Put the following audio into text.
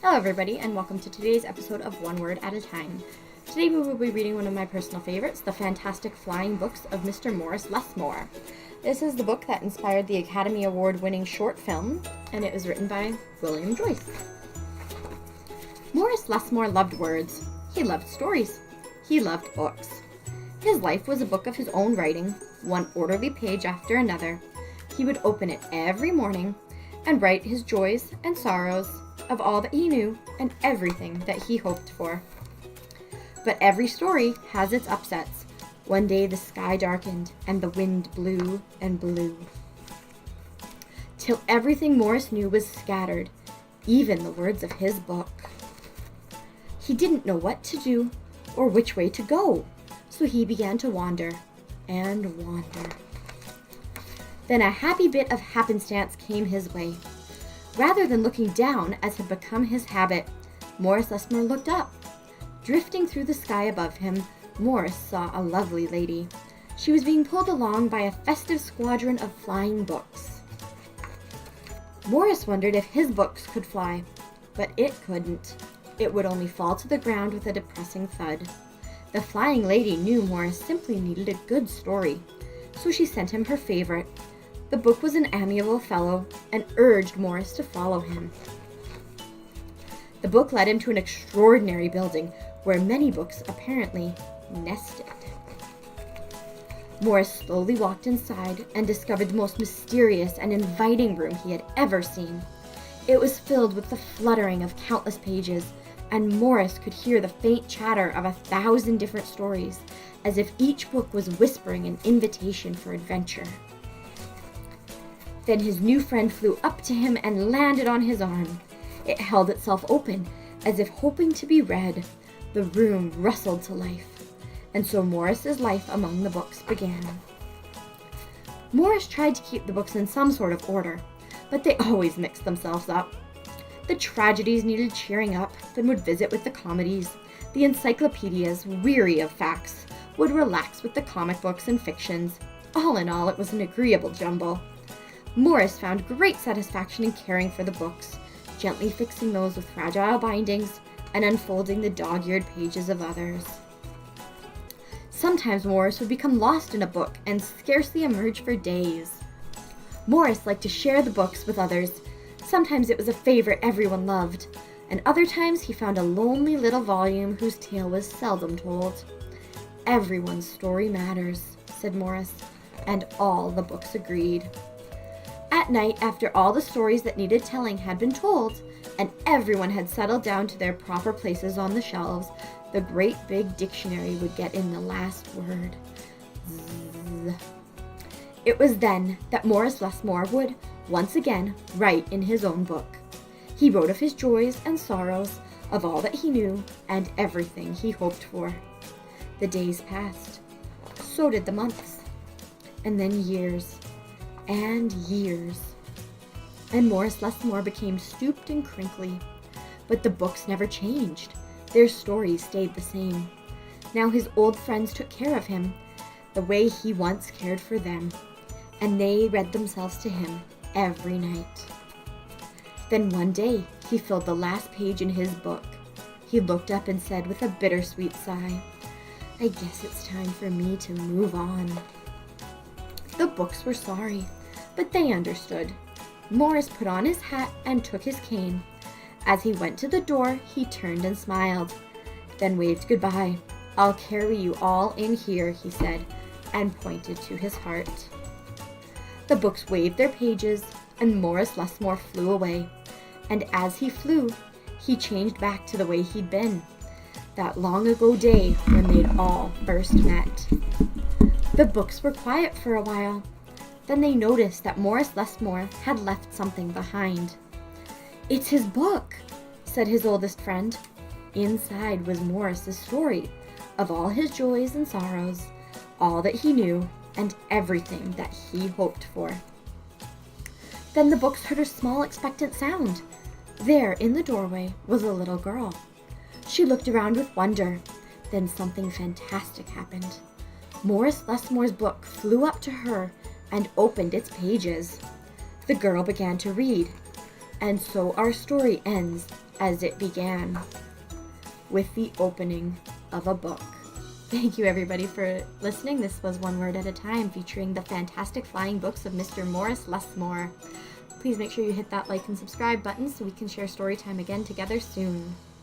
Hello everybody, and welcome to today's episode of One Word at a Time. Today we will be reading one of my personal favorites, The Fantastic Flying Books of Mr. Morris Lessmore. This is the book that inspired the Academy Award-winning short film, and it was written by William Joyce. Morris Lessmore loved words. He loved stories. He loved books. His life was a book of his own writing, one orderly page after another. He would open it every morning and write his joys and sorrows of all that he knew and everything that he hoped for. But every story has its upsets. One day the sky darkened and the wind blew and blew, till everything Morris knew was scattered, even the words of his book. He didn't know what to do or which way to go, so he began to wander and wander. Then a happy bit of happenstance came his way. Rather than looking down, as had become his habit, Morris Lessmore looked up. Drifting through the sky above him, Morris saw a lovely lady. She was being pulled along by a festive squadron of flying books. Morris wondered if his books could fly, but it couldn't. It would only fall to the ground with a depressing thud. The flying lady knew Morris simply needed a good story, so she sent him her favorite. The book was an amiable fellow and urged Morris to follow him. The book led him to an extraordinary building where many books apparently nested. Morris slowly walked inside and discovered the most mysterious and inviting room he had ever seen. It was filled with the fluttering of countless pages, and Morris could hear the faint chatter of 1,000 different stories, as if each book was whispering an invitation for adventure. Then his new friend flew up to him and landed on his arm. It held itself open, as if hoping to be read. The room rustled to life, and so Morris's life among the books began. Morris tried to keep the books in some sort of order, but they always mixed themselves up. The tragedies needed cheering up, then would visit with the comedies. The encyclopedias, weary of facts, would relax with the comic books and fictions. All in all, it was an agreeable jumble. Morris found great satisfaction in caring for the books, gently fixing those with fragile bindings and unfolding the dog-eared pages of others. Sometimes Morris would become lost in a book and scarcely emerge for days. Morris liked to share the books with others. Sometimes it was a favorite everyone loved, and other times he found a lonely little volume whose tale was seldom told. "Everyone's story matters," said Morris, and all the books agreed. At night, after all the stories that needed telling had been told, and everyone had settled down to their proper places on the shelves, the great big dictionary would get in the last word. Zzz. It was then that Morris Lessmore would, once again, write in his own book. He wrote of his joys and sorrows, of all that he knew, and everything he hoped for. The days passed. So did the months. And then years. And years. And Morris Lessmore became stooped and crinkly. But the books never changed. Their stories stayed the same. Now his old friends took care of him, the way he once cared for them, and they read themselves to him every night. Then one day, he filled the last page in his book. He looked up and said with a bittersweet sigh, "I guess it's time for me to move on." The books were sorry, but they understood. Morris put on his hat and took his cane. As he went to the door, he turned and smiled, then waved goodbye. "I'll carry you all in here," he said, and pointed to his heart. The books waved their pages, and Morris Lessmore flew away. And as he flew, he changed back to the way he'd been, that long-ago day when they'd all first met. The books were quiet for a while. Then they noticed that Morris Lessmore had left something behind. "It's his book," said his oldest friend. Inside was Morris's story of all his joys and sorrows, all that he knew, and everything that he hoped for. Then the books heard a small expectant sound. There in the doorway was a little girl. She looked around with wonder. Then something fantastic happened. Morris Lessmore's book flew up to her and opened its pages. The girl began to read, and so our story ends as it began, with the opening of a book. Thank you everybody for listening. This was One Word at a Time, featuring the fantastic flying books of Mr. Morris Lessmore. Please make sure you hit that like and subscribe button so we can share story time again together soon.